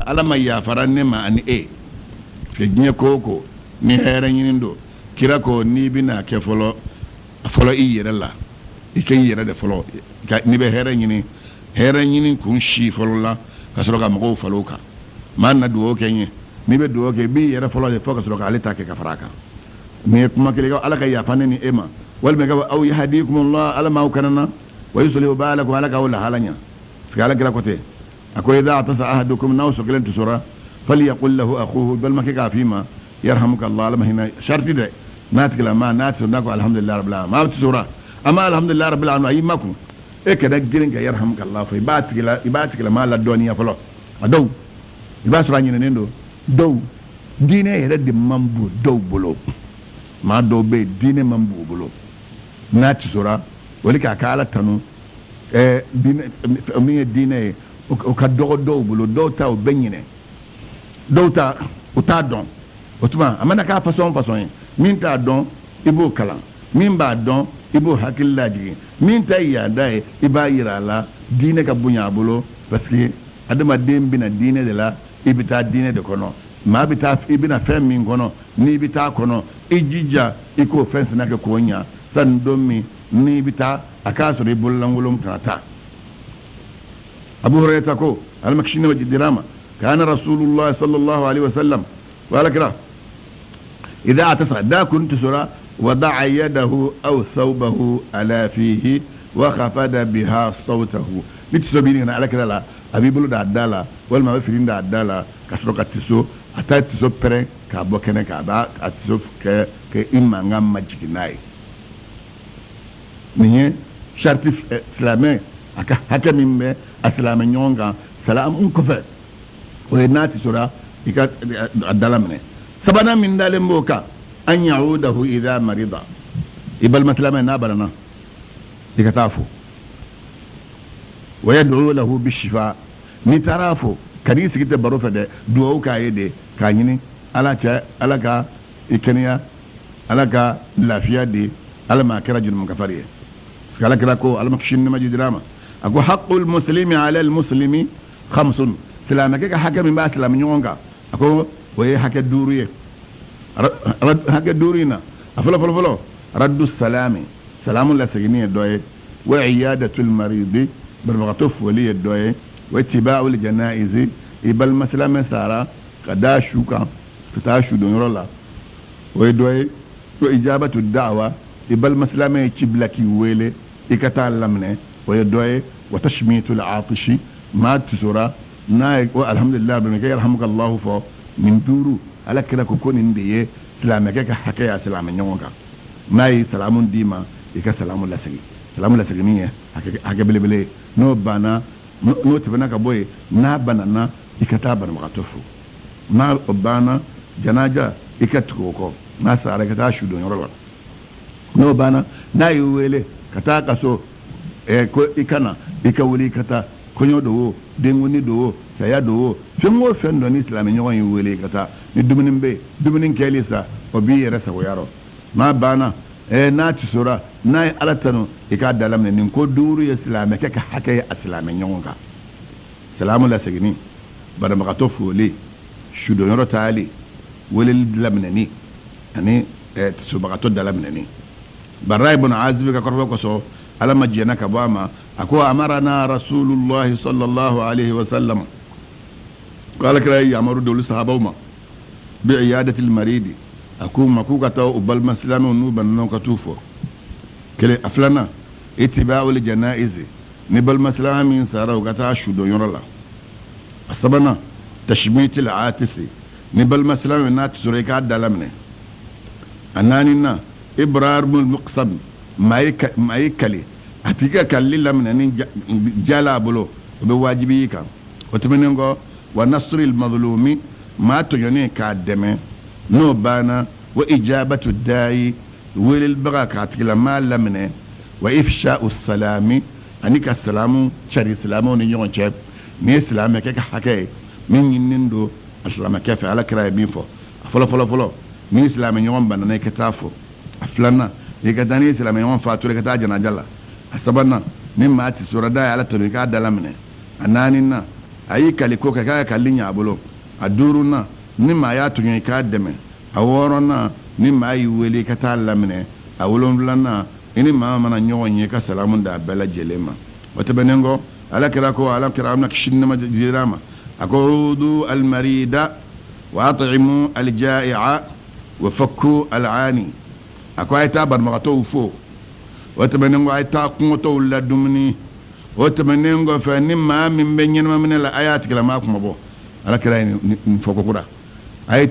alama ya faranne ma ani ke ginye koko ni hera nyinindo kira ko ni bina ke folo i yere la ike yere de folo ni be hera nyini kun shi folo la ka soro ka mago folo ka man na duwo kenye ni be duwo ke bi yere folo de foka soro ka alita ke ka faraka me kuma ke ga alaka ya fanne ni ema wal me ga au yahdikum Allah ala ma kanana wa yuslihu balakum alaka wala halanya skala kila kote akoy idha atasa ahadukum nawsu kilantu sura falyaqul lahu akhuhu bal ma ka fima yarhamuka Allah lama hina sharti de natkila ma natu nako alhamdulillah rabbil alamin ma sura ama alhamdulillah rabbil alamin ayimakum kada giringa yarhamuka Allah fa ibatikila ma la doniya falo adaw ibasura nyine nendo dow dine yede mambu dow bolo ma do be dine mambu bolo nati sura walika kala tanu dine o ka dogo dow bolo dow ta o benyine dow ta o ta don otuma amana ka façon min ta don ibo kala min ba don ibo hakillaji min ta ya dai iba yirala dine ka bunya bolo parce que adama dembina dine de la ibita dine de kono ma bita ibina fem min kono ni bita kono ijija iko fence na ke konya san domi ni bita akaso re bollangulum tata abu hurairah ko al-makshini wa dirama kana rasulullah sallallahu alaihi wasallam wala kira idha atasada kuntu sura وضع يده أو ثوبه على فيه وخفض بها صوته لتسبيني على كده لا أبي بلو دا دالا والما بفرين دا دالا كسرو كتسو أتا تسو برين كابو كنه كابا أتسو كإما نغم مجكناي نيه شرطي سلامي هكا ميمبي أسلامي نيونغا سلام انكفر ويناتي سورا إكا دالا منه سبنا من دالي مبوكا أن يعوده إذا مرض يبقى المسلمين نابلنا لكتافه ويدعو له بالشفاء نترافه كنيسة كده بروفة ده دعوه كايدي كانيني على كا إكنيا على كا لافيا دي على ما كرجل من كفاريه سكالا كلاكو على ما كشين ما جدراما أقول حق المسلم على المسلم 5 سلامك حكم من بأس سلام يونغا أقول وهي حكى الدورية هكا دورينا فلو رد السلام سلام الله سجنية الدوية وعيادة المريض بالمغطف ولي الدوية واتباع الجنائز يبال مسلم سارة قداشوكا فتاشو دون الله ويدوية وإجابة الدعوة يبال مسلم يتبلكي ويلي يكتعلمنا ويدوية وتشميت العاطش ما تسورة نايك والحمد لله بمكي يرحمك الله فو من دورو على كده كون انديه سلامك حكايه سلام نيونغا ماي سلام ديما يك سلام الله سغي ميه حكا بلبلي نو بانا نو تبنا كبوي نا باننا يكتابر مغطفو ما بانا جناجا يكتكوكو ما ساره كتا شودو يورو نو بانا نا يويله كتا كاسو كو ikana ikawuli kata konyo do dengoni do saya do fengo fendo ni islam nyon yi wele kata ni duminin kelisa obi resa woyaro ma bana na tisura na alatano ika dalam ne ko duru islam ke ka hakaya islam nyon ga salamu la sagini bada magato fuli shudo yoro taali welil lamnani ani tisubagato dalamnani baray ibn azib ka korfo ko so ala majjana ka bama ako amarana rasulullah sallallahu alaihi wasallam قال كلا يأمر دول صحابهما بعيادة المريض أكون مكوكة وبال مسلم ونوبا نوكتوفو كلا أفلنا اتباع الجنائز نبال مسلم من سارة وكتا شدو يرلا أصبنا تشميت العاتس نبال مسلم ناتس ريكا دلمنا أنانينا إبرار المقصد ما يكلي أتيكا كالي لمنا جالا بلو بواجبيكا وتمنينغو ونصر المظلوم ما تجني كادمه نو بانا وإجابة الداعي وللبغاكات لما لمنه وإفشاء السلام أنك السلام شري سلامون نيون شاب ني سلام كيك حكاي من ينندو السلام كيف على كراي بينفو فلو ني سلام نيون بنا ني كتافو افلنا يكداني سلام نيون فاتوري كتا جنا جلا حسبنا نما تي سوردا على تريكا دلمنه انانينا ayi kaliko ka kalinya bolo aduruna ni ma ya tunye ka deme aworona ni ma yi wele ka ta lamne awolonlana ini ma mana nyonye ka salamun da bala jelema wata benengo ala kira ko ala kira amna kishinna ma jirama aqudu al marida wa at'imu al ja'i'a wa fakku al 'ani akwai ta bar ma to fo wata benengo ay ta ko to la dumni wata benengo fa ni ma min benyen ma min la ayat kala ma kuma bo ala kira ni foko kura ay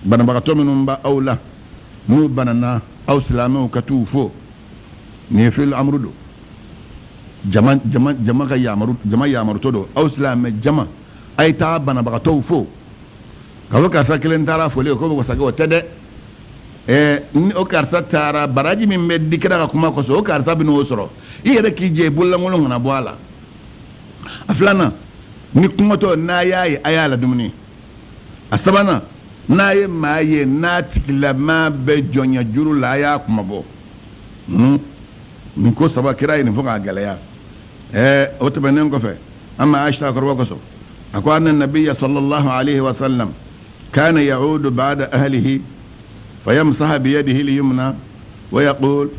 bana ba to minum ba awla mu banana aw salamu katufo ni fil amrudo jama ga yamaru todo aw salam jama ay ta bana ba tawfo kawo ka sakelen tara fole ko ko sago tede ni o karsa tara baraji min meddi kira kuma ko so o karsa bin osoro yere ki je bulla ngolo ngana bwala aflana ni kuma to na yayi ayala dumni asabana na ye maaye na tikila ma be jonya juru la ya kuma bo ni ko saba kira ni foka galaya o to benen ko fe amma ashta ko ko so akwa anna nabiyya sallallahu alayhi wa sallam kana ya'udu ba'da ahlihi fayamsahu bi yadihi al-yumna wa yaqul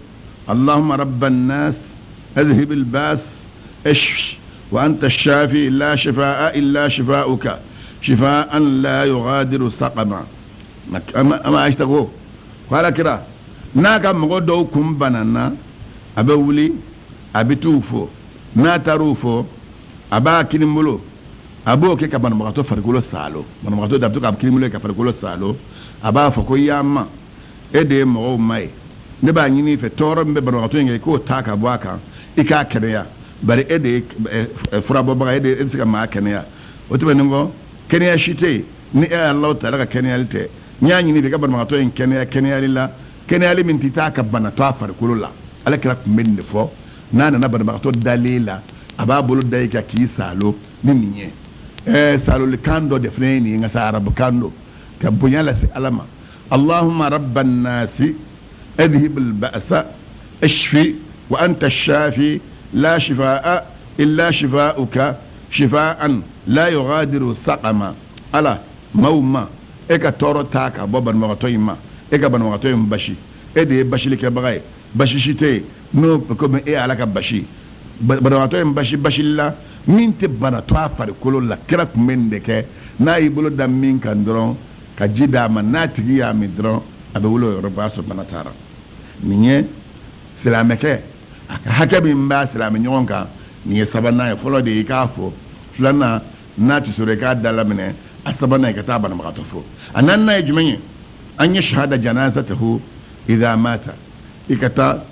allahumma rabban nas اذهب الباس اشف وانت الشافي لا شفاء الا شفاؤك شفاء لا يغادر سقما أما أشتكو قال كرا ناكا مغدو كم بنانا أبولي أبتوفو ناتروفو أبا كنمولو أبو كيكا بنا مغتو فرقولو سالو بنا مغتو دابتو كاب كنمولو كا فرقولو سالو أبا فكو ياما إدي مغو ماي نبا نيني في تورم بنا مغتو ينجي كو تاكا بواكا إكا كنيا بري إدي فرابو بغا إدي إمسكا ما كنيا وتبا نغو kenya shite ni Allah ta'ala ka kenya lite nyanyi ni bika barma to en kenya lilla kenya li min titaka bana to afar kulula ala kira kumende fo nana na barma to dalila ababulu dai ka ki salo ninye salo le kando de freni nga sa arab kando ka bunyala si alama allahumma rabban nasi adhhib al ba'sa ashfi wa anta ash-shafi la shifaa illa shifaa'uka shifaan la yughadiru saqama ala mauma eka toro taka boban magato yima eka ban magato yim bashi ede bashi le ke bagay bashi shite no comme ala ka bashi ban magato yim bashi la minte bana to afar kolola kira kumende ke na ibulu da min kan dron ka jida man na tigi ya mi dron abe wulo yoruba so bana tara ninye silameke haka bin ba silame nyonka ni sabana e folo de ikafo flana nati sore ka dalamne asabana ka ta bana magatofo ananna yajmani an yashhada janazatahu idha mata ikata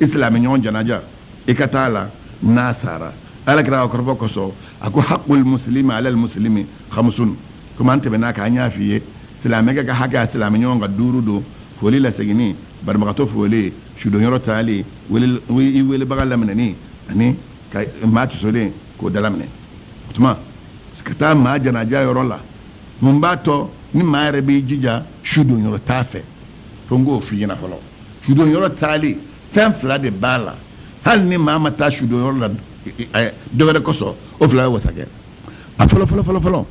islami nyon janaja ikata la nasara ala kra ko ko so ako haqqul muslimi ala al muslimi khamsun kuma ante bena ka anya fiye islami ga haka islami nyon ga durudo foli la segini bar magatofo le shudo yoro tali wele bagalamne ni ani ka mati sore ko dalamne tuma kata ma jana ja yoro la mun ba to ni ma rebe jija shudo yoro tafe fongo fi na folo shudo yoro tali fem fla de bala hal ni ma mata shudo yoro la dogere koso o fla wasage a folo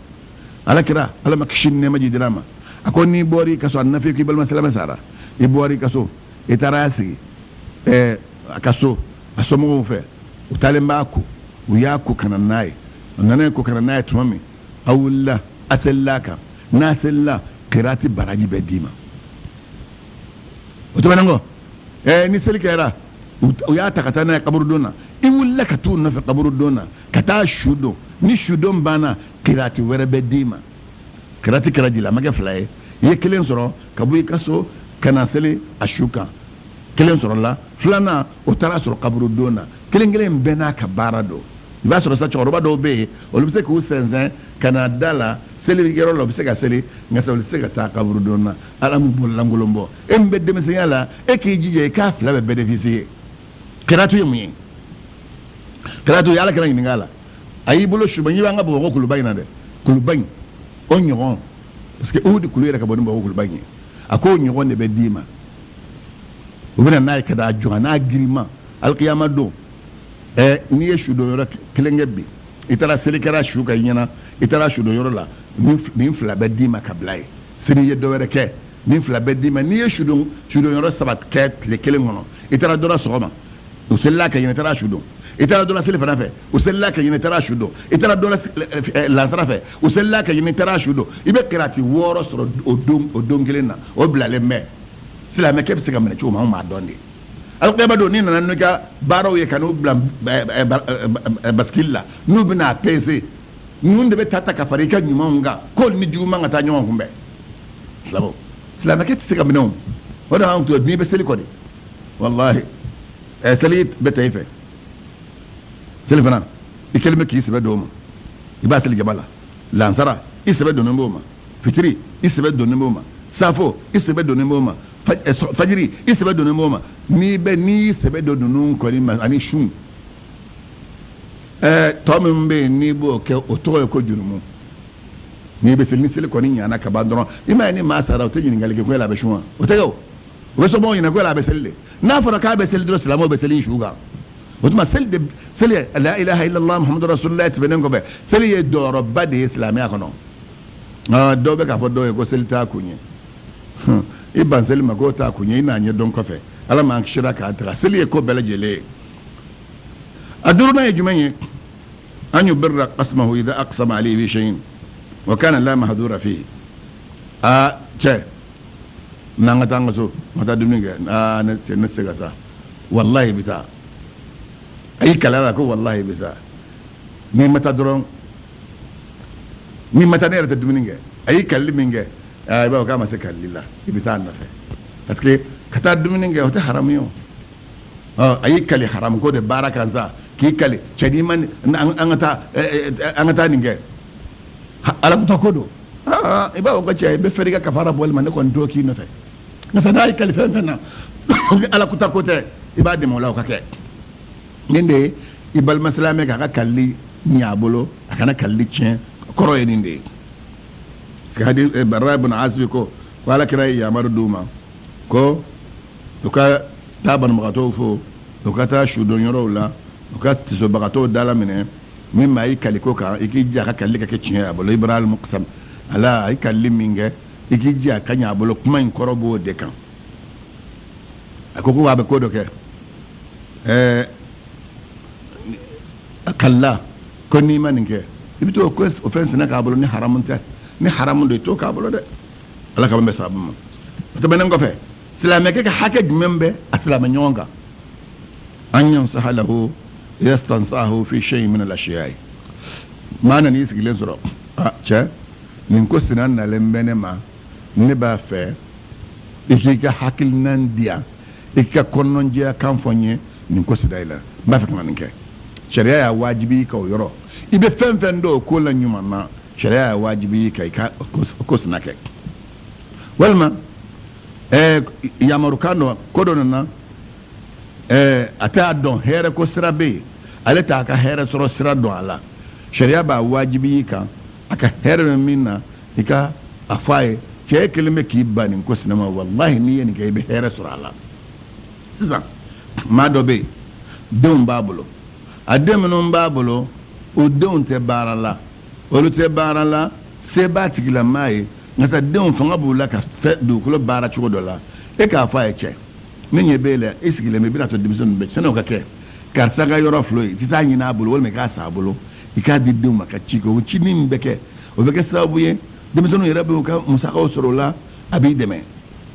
ala kira ala makishin ne maji drama akon ni bori kaso annafi ki bal masala masara i bori kaso itarasi kaso asomo fe utalemba ko uyako kananaye nana ko kana na tumami awulla asallaka nasalla qirati baraji bedima otobanango ni selikera uya takata na kaburu dona iwulla katu na fi kaburu dona kata shudo ni shudo bana qirati were bedima qirati karaji la maga flaye ye kelen soro kabuy kaso kana sele ashuka kelen soro la flana otara soro kaburu dona kelen bena ka barado il va sur sa choroba dobe o lu se ko senzen kanadala seli gero lo se ka seli ngasa lu se ka ta kaburu dona ala mu bol langolombo embe de mesiyala e ki jije ka fla be bénéficier karatu yumi karatu yala kana ngala ayi bolo shuba yi banga bo ko kulu bayina de kulu bayin onyo parce que oudi kulu yera ka bo ko kulu bayin ako nyo ne be dima ubina nay kada jona na grima alqiyama do ni yeshu do rak kilengebbi itara selikara shuka yina itara shudo yorola min fila bɛ d'i ma ka bila ye sini ye dɔ wɛrɛ kɛ min fila bɛ d'i ma n'i ye shudo yɔrɔ saba kɛ tile kelen kɔnɔ itara dɔ la sɔgɔma o selila ka ɲinɛ itara shudo itara dɔ la seli fana fɛ o selila ka ɲinɛ itara shudo itara dɔ la lansara fɛ o selila ka ɲinɛ itara shudo i bɛ kirati 6 sɔrɔ o don kelen na o bilalen bɛ silamɛ kɛ bɛ se ka minɛ cogo ma anw m'a dɔn de alqiyama don ni nana n'u ka baaraw ye ka n'u bila basikili la n'u bɛna pese ninnu de bɛ ta ka fara i ka ɲumanw kan ko ni juguman ka taa ɲɔgɔn kunbɛn silamɛkɛ tɛ se ka minɛ o o de y'anw to n'i bɛ seli kɔni walahi seli bɛ ta i fɛ seli fana i kelen bɛ k'i sɛbɛ don o ma i b'a seli jaba la lansara i sɛbɛ donnen b'o ma fitiri i sɛbɛ donnen b'o ma safo i sɛbɛ donnen b'o ma fajiri i sɛbɛ donnen b'o ma n'i sɛbɛ don ninnu kɔni ma ani sun tɔ min bɛ yen n'i b'o kɛ o tɔgɔ ye ko jurumu n'i bɛ seli ni seli kɔni ɲana ka ban dɔrɔn i m'a ye ni maa sara o tɛ ɲininkali kɛ ko yala a bɛ sun wa o tɛ kɛ o bɛ sɔnbaw ɲininka ko yala a bɛ seli de n'a fɔra k'a bɛ seli dɔrɔn silamɛw bɛ seli su kan o tuma seli la ilaha illallah muhammadu rasulullah tɛmɛnen kɔfɛ seli ye jɔyɔrɔba de ye silamɛya kɔnɔ dɔw bɛ k'a fɔ dɔw ye ko seli t'a kun ye i ban seli ma k'o t'a kun ye i n'a ɲɛ dɔn kɔfɛ ala m'an kisira k'a taga seli ye ko bɛɛ lajɛlen ye a duurunan ye jumɛn ye an yubirra qasmahu idha aqsama alayhi bi shay'in wa kana la mahdura fihi cɛ n'an ka taa an ka so n ka taa dumuni kɛ ne tɛ se ka taa wallahi bɛ taa a y'i kalaya la ko wallahi bɛ taa n'i ma taa dɔrɔn n'i ma taa ne yɛrɛ tɛ dumuni kɛ a y'i kalili min kɛ i b'a fɔ k'a ma se kalili la i bɛ taa a nɔfɛ parce que ka taa dumuni kɛ o tɛ haramu ye o a y'i kali haramu ko de baara kan sa k'i kali cɛ n'i ma an ka taa nin kɛ ala kuta ko don i b'a fɔ ko cɛ i bɛ fɛrɛ i ka kafara bɔli ma ne kɔni t'o k'i nɔfɛ nka sa n'a y'i kali fɛn fɛn na ala kuta ko tɛ i b'a dɛmɛ o la o ka kɛ nin de ye i balima silamɛ k'a ka kalili ɲɛ a bolo a kana kalili tiɲɛ kɔrɔ ye nin de ye parce que barra ibn azib ko ala kira ye yamaru d'u ma ko u ka taa banabagatɔw fo u ka taa sudon yɔrɔw la u ka tisobagatɔw dala minɛ min ma i kali ko kan i k'i jija a ka kalili ka kɛ tiɲɛ a bolo ibra al-muqsam ala a ye kalili min kɛ i k'i jija a ka ɲɛ a bolo kuma in kɔrɔ b'o de kan a ko a bɛ ko dɔ kɛ a kalila ko n'i ma nin kɛ i bɛ to o fɛn sinɛ k'a bolo ni haramu tɛ ni haramu de to k'a bolo dɛ ala ka bɛ sababu ma o tɛmɛnen kɔfɛ silamɛkɛ ka hakɛ jumɛn bɛ a silamɛ ɲɔgɔn kan an yansaha lahu yastansahu fi shay'in min al-ashya'i maa nan'i sigilen sɔrɔ cɛ nin ko sina nalen bɛ ne ma ne b'a fɛ i k'i ka hakilinan di yan i ka kɔnɔnjɛya kan fɔ n ye nin ko sida i la n b'a fɛ ka nin kɛ sariya y'a wajibi ka o yɔrɔ i bɛ fɛn fɛn dɔn o ko la ɲuman na sariya y'a wajibi ka i ka ko sina kɛ walima yamarukan dɔ ko dɔ nana a t'a dɔn hɛrɛ ko sira bɛ yen ale t'a ka hɛrɛ sɔrɔ sira dɔn a la sariya b'a wajibi kan a ka hɛrɛ bɛ min na i ka a fɔ a ye cɛ kelen bɛ k'i ban nin ko sina ma wallahi n'i ye nin kɛ i bɛ hɛrɛ sɔrɔ a la sisan maa dɔ bɛ yen denw b'a bolo a den minnu b'a bolo o denw tɛ baara la olu tɛ baara la se b'a tigilamaa ye nka sa denw fanga b'u la ka dugukolo baara cogo dɔ la e k'a fɔ a ye cɛ ne ɲɛ b'e la e sigilen bɛ i bɛna to denmisɛnninw bɛɛ sani o ka kɛ karisa ka yɔrɔ filɛ i tɛ taa ɲini a bolo walima i k'a san a bolo i k'a di denw ma ka ci kɛ o ci min bɛ kɛ o bɛ kɛ sababu ye denmisɛnninw yɛrɛ bɛ u ka musakaw sɔrɔ o la a b'i dɛmɛ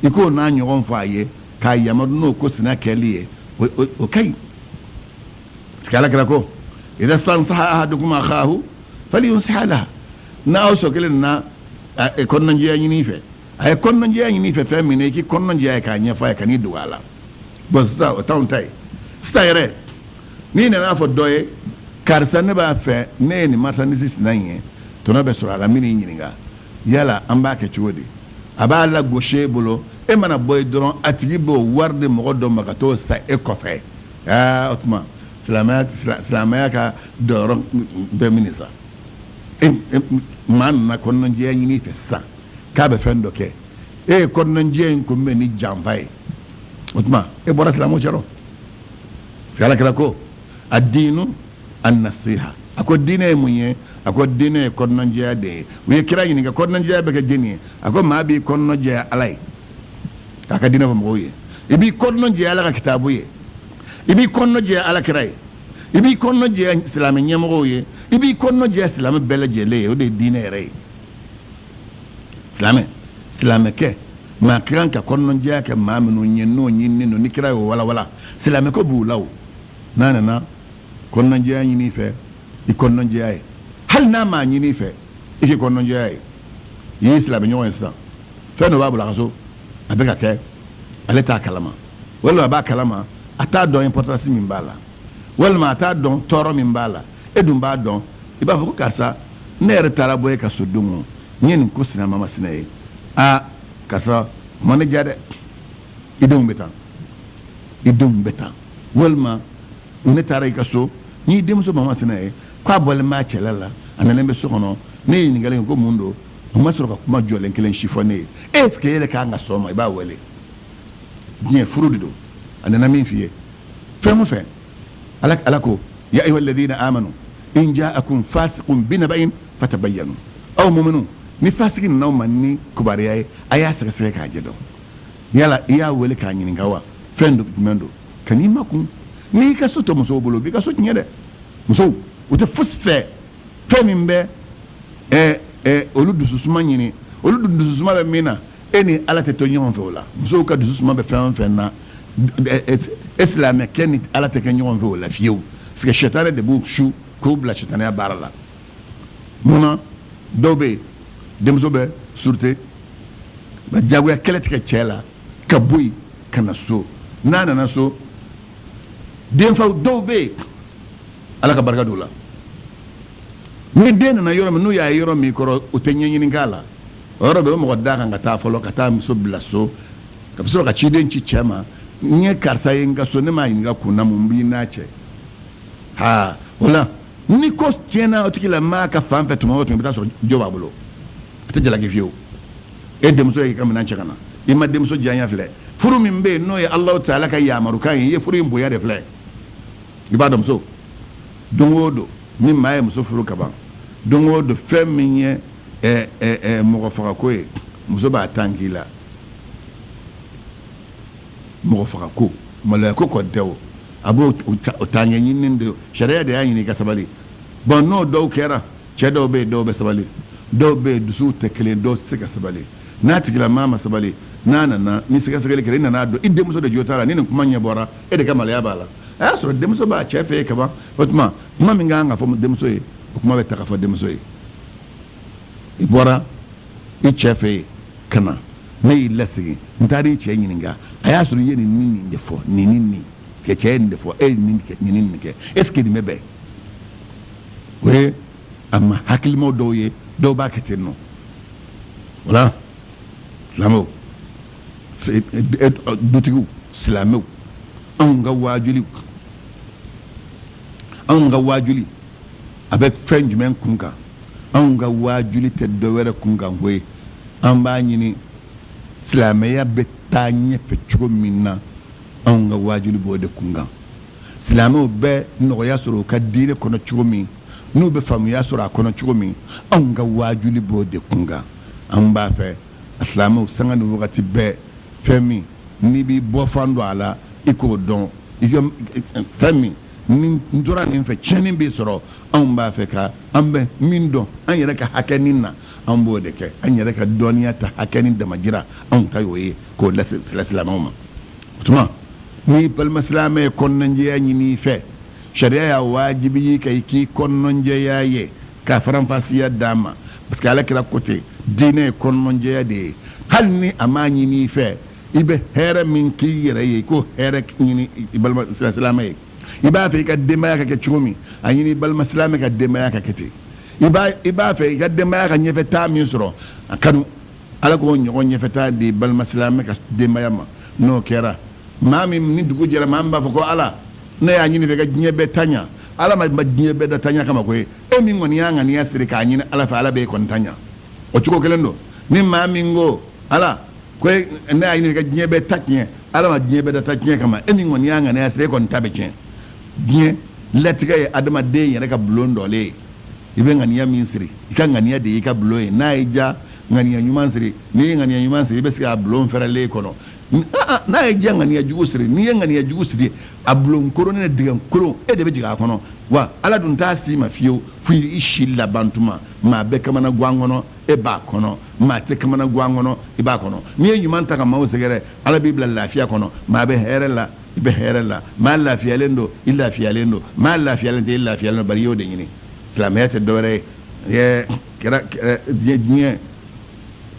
i k'o n'a ɲɔgɔn fɔ a ye k'a yamaru n'o ko sina kɛli ye o ka ɲi parce que ala kɛra ko idha stansaha ahadukum akhahu falyunsiha lahu n'aw sɔ kelen na kɔnɔnjɛya ɲini i fɛ a ye kɔnɔnjɛya ɲini i fɛ fɛn min na i k'i kɔnɔnjɛya ye k'a ɲɛfɔ a ye ka n'i dogo a la bon sisan o t'anw ta ye sisan yɛrɛ n'i nana fɔ dɔ ye karisa ne b'a fɛ ne ye nin marchandise sina in ye tɔnɔ bɛ sɔrɔ a la min n'i ɲininka yala an b'a kɛ cogo di a b'a lagosi e bolo e mana bɔ yen dɔrɔn a tigi b'o wari di mɔgɔ dɔ ma ka t'o san e kɔfɛ o tuma silamɛya ka dɔyɔrɔ bɛɛ minɛ sa maa nana kɔnɔnjɛya ɲini fɛ sisan k'a bɛ fɛn dɔ kɛ e ye kɔnɔnjɛya in kunbɛn ni janfa ye o tuma e bɔra silamɛw cɛ rɔ parce que ala kɛra ko a diinu an nasiha ako dine munye ako dine konno je de we kira ni ga konno je be ga dini ako ma bi konno je alai aka dina ba moye ibi konno je ala ka kitabu ye ibi konno je ala kirai ibi konno je islam nyamo ye ibi konno je islam bele je le o de dine re islam ke ma kiran ka konno je ka ma minu nyenno nyinni no nikira wala wala islam ko bulaw nana konno je nyini fe i konno je ay hal na ma nyini fe i konno je ay yi islam nyo insta fe no babu la kaso abeka ke aleta kalama wala ba kalama ata don importance min bala wala ma ata don toro min bala edum ba don iba fo kasa ne retara boy ka sodungu nyen ko sina mama sinaye a kasa mona jade idum betan walma ne tara ka so ni dem so mama sinaye kwa bole ma chelala anane be so kono ne ni ngale ko mundo ma so ka kuma jolen kelen chiffone est ce que ele ka nga so ma ba wele bien furudido anana min fiye femu fe alako ya ayyuhal ladina amanu in ja'akum fasiqun binaba'in fatabayyanu aw mu'minu ni fasikin naw manni kubariya aya saka saka ka jedo yala iya wele ka nyini gawa fendo mendo kanima kun ni ka soto muso bolo bi ka soto nyede muso uta fusfe femimbe oludu susuma nyini oludu susuma be mina eni ala te to nyon fe wala muso ka du susuma be fe na islam ken ala te ken nyon fe wala fiu parce que shetane de bou chou kubla shetane ya barala muna dobe demso be surte ba jagwa kelet ke chela kabui kana so nana na so dem fa dobe ala ka barka dula ni den na yoro nu ya yoro mi koro utenye nyini ngala oro be mo da kan ta folo ka ta so blaso ka so ka chiden chi chema nye karta yenga so ne ma yinga kuna mumbi na che ha wala ni ko tiena otikila ma ka fam fe tumo to bita so joba bulo ta jala ge fiyo e dem so e kam na che kana imma dem so janya fle furu min be no ya allah taala ka ya marukan ye furu mbo ya de fle ibadam so dongodo min ma e muso furu kaban dongodo feminye mo faka ko e muso ba tangila mo faka ko malako ko dewo abo utanye nyinde sharia de yani ka sabali bon no do kera che do be sabali do be dusu tekele do sika sabali na tigila mama sabali na ni sika kele na do idde muso de jotara ni kuma nya bora e de kamala ya bala so de muso ba chefe ka ba otma kuma minga nga fo de muso e kuma be taka fo de muso e ibora i chefe kana ne lesi ntari che nyininga aya suru yeni nini ndefo nini ke che ndefo nini ke nini ke est-ce que dimebe we amma hakil mo doye do ba keteno wala lamo c'est dotigu islamo anga wajuli avec fenjumen kunga anga wajuli te dowere kunga we amba nyini islamaya betanye pechugo minna anga wajuli bode kunga islamo be no yasoro kadire kono chugomi no be famu yasoro kono chugomi anga wajuli bode kunga amba fe islamo sanga no wakati be femi ni bi bofando ala iko don iyo femi ni ndura ni fe cheni bi soro amba fe ka ambe mindo an yere ka hakeninna an bode ke an yere ka doniya ta hakenin da majira an kayoye ko lasilama tuma ni bal maslame konnon je yani ni fe sharia ya wajibi kai ki konnon je yaye ka faran fasiya dama parce que ala kila côté dine konnon je yade hal ni amani ni fe ibe hera min ki yere ko hera ni bal maslame iba fe ka dema ka ke chumi ani bal maslame ka dema ka kete iba fe ka dema ka nyefe ta min soro kanu ala ko nyefe ta di bal maslame ka dema yama no kera mami ni dugu jera mamba foko ala na ya nyini vega nyebe tanya ala ma nyebe da tanya kama ko e mi ngoni yanga ni asiri ka nyini ala fa ala be kon tanya o chuko kelendo ni mami ngo ala ko na ya nyini vega nyebe tanya ala ma nyebe da tanya kama e mi ngoni yanga ni asiri kon tabe chen bien latiga ye adama de yere ka bulon dole ibe ngania min siri ika ngania de ika bulo na ija ngania nyuman siri ni ngania nyuman siri be sika bulon ferale kono na ija ngania jugu siri ni ngania jugu siri abulon koro ne digan koro e de be jiga kono wa ala dun ta si ma fiyo fu ishilla bantuma ma be kamana gwangono e ba kono ma te kamana gwangono e ba kono ni nyuman ta ka mawo segere ala bibla lafiya kono ma be herela be herela ma lafiya lendo illa fiya lendo ma lafiya lendo illa fiya lendo bari yo de nyini islamiyat dore ye kira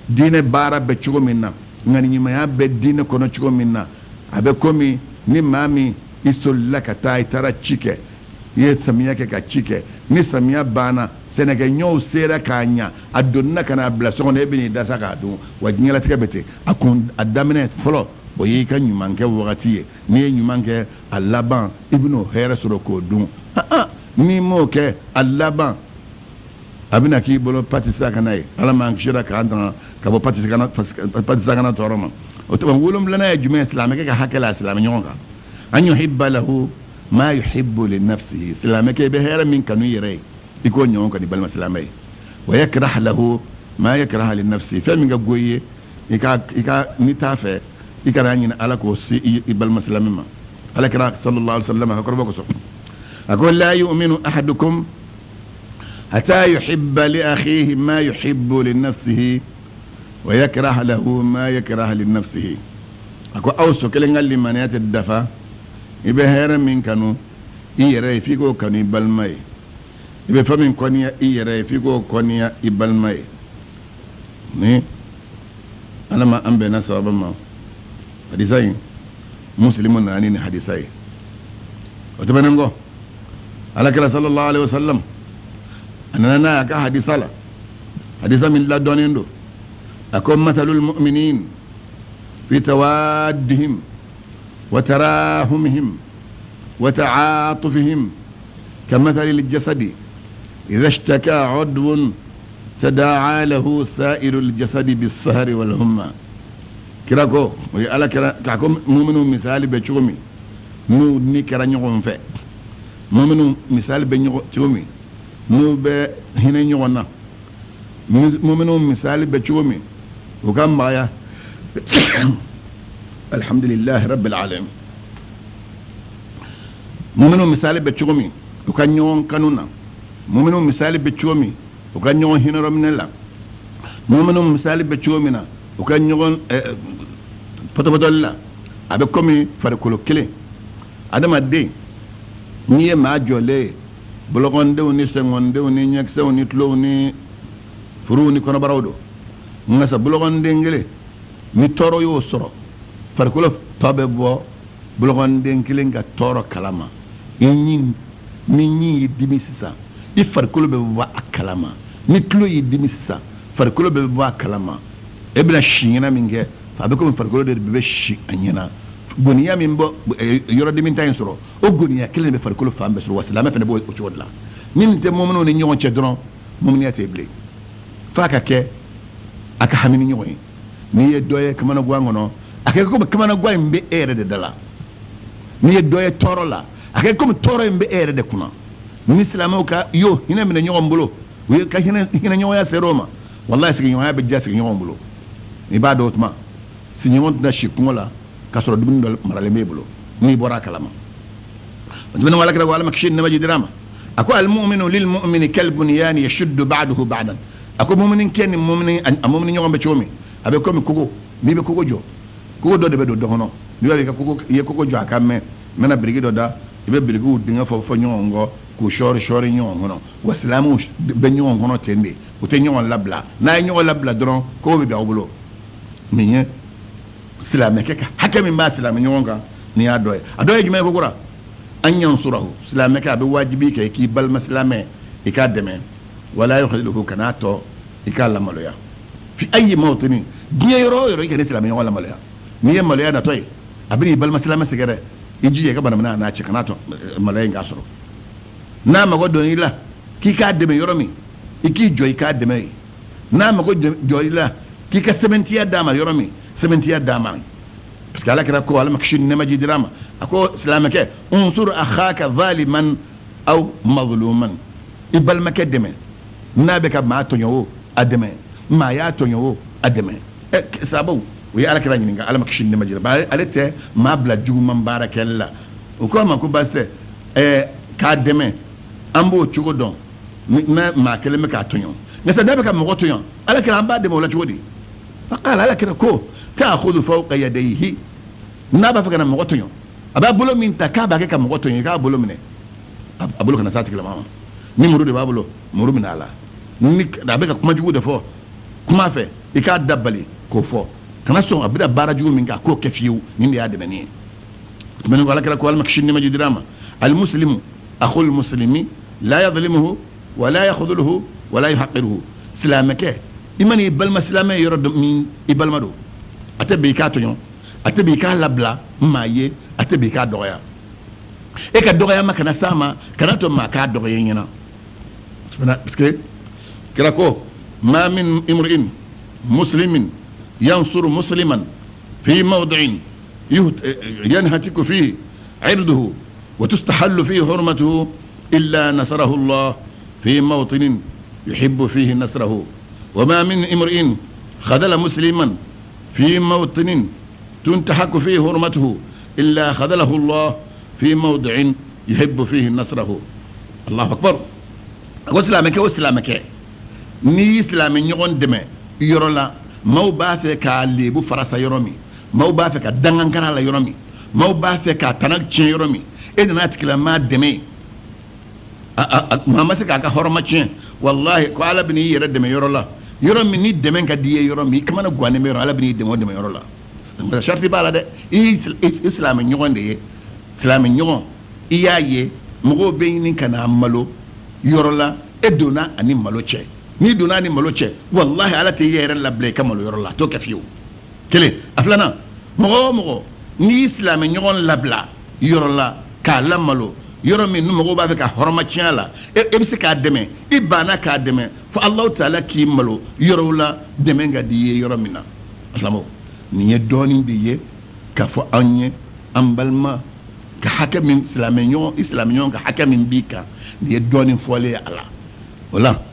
dine bara be chugo minna ngani nyima ya be dine kono chugo minna abe komi ni mami isolla ka tai tara chike ye samiya ke ka chike ni samiya bana senega nyow sera kanya adonna kana blason e bini dasa ka du wajingala tika bete akon adamene folo o yi kan nyumanke wakati ni nyumanke alaban ibnu hera soro ko du ni mo ke alaban abina ki bolo patisa kanai ala man kishira ka anda ka bo patisa kana toroma o to wulum lana jume islamike ka hakala islam nyonga an yuhibba lahu ma yuhibbu li nafsihi islamike be hera min kanu yire iko nyonga ni balma islamai wa yakrah lahu ma yakrah li nafsihi fa min ga goye ika ni tafe ikaranyina ala ko si balma islamima ala kira sallallahu alaihi wasallam hakor bako so أقول لا يؤمن أحدكم حتى يحب لأخيه ما يحب لنفسه ويكره له ما يكره لنفسه أقول أوسو كلنا اللي منيات الدفا يبهر من كانوا إيري فيكو كانوا يبالمي يبفا من كونيا إيري فيكو كونيا يبالمي أنا ما أنبنا سوابا ما حديثاي مسلمون عنين حديثاي وتبنى على كلا صلى الله عليه وسلم أننا كحديث الله حديث من الله دونيندو أكون مثل المؤمنين في توادهم وتراهمهم وتعاطفهم كمثل الجسد إذا اشتكى عضو تداعى له سائر الجسد بالسهر والهمة كراكو ويقال كراكم مؤمنون مثال بشومي مو نكرا نيغون فيه مؤمنون مثال بشومي مو بهنا نيغونا مؤمنون مثال بشومي وكم معايا الحمد لله رب العالمين مؤمنون مثال بشومي وكان نيغون كانونا مؤمنون مثال بشومي وكان نيغون هنا رمنا الله مؤمنون مثال بشومنا وكان نيغون فتبدل الله أبكمي فرقلو كلي adama de niye ma jole blogonde woni sengonde woni nyakse woni tlo woni furu ni kono barawdo ngasa blogonde ngele ni toro yo soro farkulo tobe bo blogonde ngele nga toro kalama ni dimi sisa i farkulo be wa kalama ni tlo yi dimi sisa farkulo be wa kalama ebla shingina minge fa be ko farkulo de be shi anyana goniya min bo yoro dimin tan soro o goniya kelen be farkulo fambe soro wasala ma fene bo o chodla nim te momno ni nyon che dron momni ate ble faka ke aka hamini nyoy ni ye doye kamana gwangono aka ko kamana gwai mbe ere de dala ni ye doye toro la aka ko toro mbe ere de kuna ni islamo ka yo hina min nyon bulo wi ka hina nyon ya seroma wallahi sigi nyon ya be jasi nyon bulo ni ba do tuma si nyon da shikungola kasoro dum dol marale mebulo ni bora kalama dum wala kala wala makshin namaji drama ako al mu'minu lil mu'mini kal bunyan yashuddu ba'dahu ba'dan ako mu'minin ken mu'minin mu'minin nyombe chomi abe komi kugo mi be kugo jo kugo do de be do hono ni wa ka kugo ye kugo jo akamme mena brigido da ibe brigu dinga fo nyongo ku shori nyongo waslamu be nyongo no tende o te nyongo labla na nyongo labla dron ko be awbulo minye silame keka hakami ba silame nyonga ni adoy jume ko gura an yansurahu silame ka be wajibi ke ki bal maslame ikademe wala yukhliluhu kanato ikalla maloya fi ayi mawtini diyero yoro ke silame nyonga maloya ni maloya na toy abri bal maslame segere ijiye ka banamna na ci kanato malay ngasoro na mago donila ki ka deme yoromi iki joy ka deme na mago joyila ki ka sementiya dama yoromi سمنتيا دامان بس قالك راكو على مكشين نمجي دراما اكو سلامك انصر اخاك ظالما أو مظلوما إبال ما كدمه نابك ما تنيو أدمه ما يا تنيو أدمه سابو ويا لك راني على مكشين نمجر بالته ما بلا جوما بارك الله وكما كوباسته كادمه أمبو تشودون ما كلمة كاتنيو نسا نابك ما غتنيو على كلام بعد ما ولا تشودي فقال على كده كو تأخذ فوق يديه نابا فكنا ما غتنيو أبا بلو من تكابا كي كم غتنيو كا بلو منه أبلو كنا ساتك لماما ni muru de bablo muru min ala ni da be ka kuma jugu de fo kuma fe e ka dabbali ko fo kana so abida bara jugu min ka ko ke fiu ni ya de bani men wala kala ko al makshin ni majidrama al muslimu akhul muslimi la yadhlimuhu wa la yakhdhuluhu wa la yuhaqqiruhu islamake imani bal maslama yurad min ibal mado atabi ka tonyo atabi ka labla maye atabi ka doya e ka doya makana sama kana to ma ka doya nyina parce que كراكو ما من امرئ مسلم ينصر مسلما في موضع ينهتك فيه عرضه وتستحل فيه حرمته إلا نصره الله في موطن يحب فيه نصره وما من امرئ خذل مسلما في موطن تنتهك فيه حرمته إلا خذله الله في موضع يحب فيه نصره الله أكبر وسلامك ni islami ñogon deme yorola maw ba fe ka lebu farasa yoromi maw ba fe ka dangankara la yoromi maw ba fe ka tanak cin yoromi e dana tikla ma deme ma se ka horma cin wallahi ko ala bini yere deme yorola yoromi ni deme ka diye yoromi kamana gwane me ala bini demo deme yorola ngala sharti bala de islami ñogon de islami ñogon iyaye mugo be ni kana malo yorola edona ani malo ce ni duna ni malo ce wallahi ala te yere lable kamalo yorola to kafiu kele aflana mogo ni islam nyon labla yorola ka lamalo yoro min no mogo ba ka horma ciala e bisi ka deme ibana ka deme fa allah taala ki malo yorola deme nga di yoro mina aslamo ni ye doni bi ye ka fo anye ambalma ka hakamin islam nyon ka hakamin bika ni ye doni fole ala wala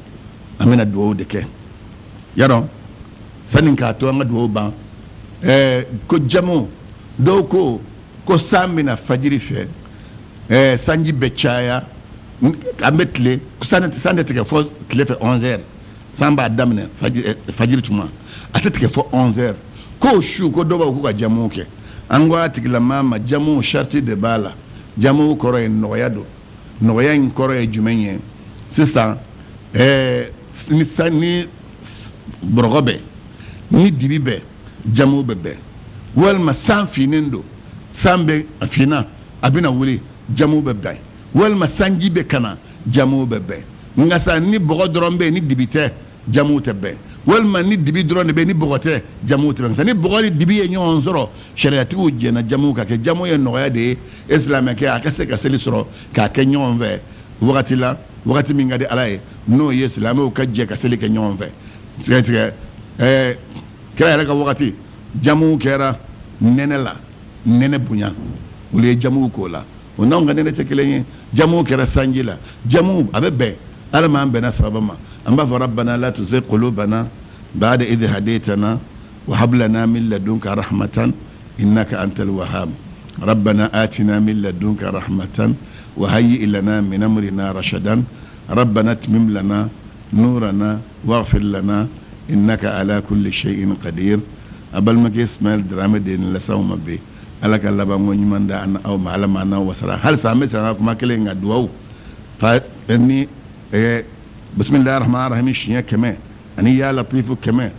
amena duwo de ke yaro sanin ka to nga duwo ba ko jamo do ko samina fajiri fe sanji becaya ametle ko sanete ke fo tle fe 11h samba damne fajiri tuma atete ke fo 11h ko shu ko do ba ko ka jamo ke angwa tikla mama jamo sharti de bala jamo koro en noyado noyan koro e jumenye sista ni borogobe ni dibibe jamu bebe walma san finindo sambe afina abina wuli jamu bebe walma sanji be kana jamu bebe ngasa ni bogodrombe ni dibite jamu tebe walma ni dibi drone be ni bogote jamu tebe ngasa ni bogoli dibi nyon zoro shariatu jena jamu ka ke jamu ye noya de islam ke akase ka selisoro ka ke nyon ve wakati min ngade alaye no yeslamu ka je ka selike nyon fe tike kera reka wakati jamu kera nene bunya ule jamu ko la ona nga nene tekele jamu kera sanjila jamu abebe alama ambena sabama amba rabbana la tuzigh qulubana ba'da idh hadaytana wa hab lana min ladunka rahmatan innaka antal wahhab rabbana atina min ladunka rahmatan وهيئ لنا من أمرنا رشدا ربنا اتمم لنا نورنا واغفر لنا إنك على كل شيء قدير أبل مكي إسماعيل درامي دين لسوما بي ألك الله بانغوني من دا أنا أو معلم أنا وسرا هل سامي سرا كما كلين أدواو فإني بسم الله الرحمن الرحيم شيئا كما أني يا لطيف كما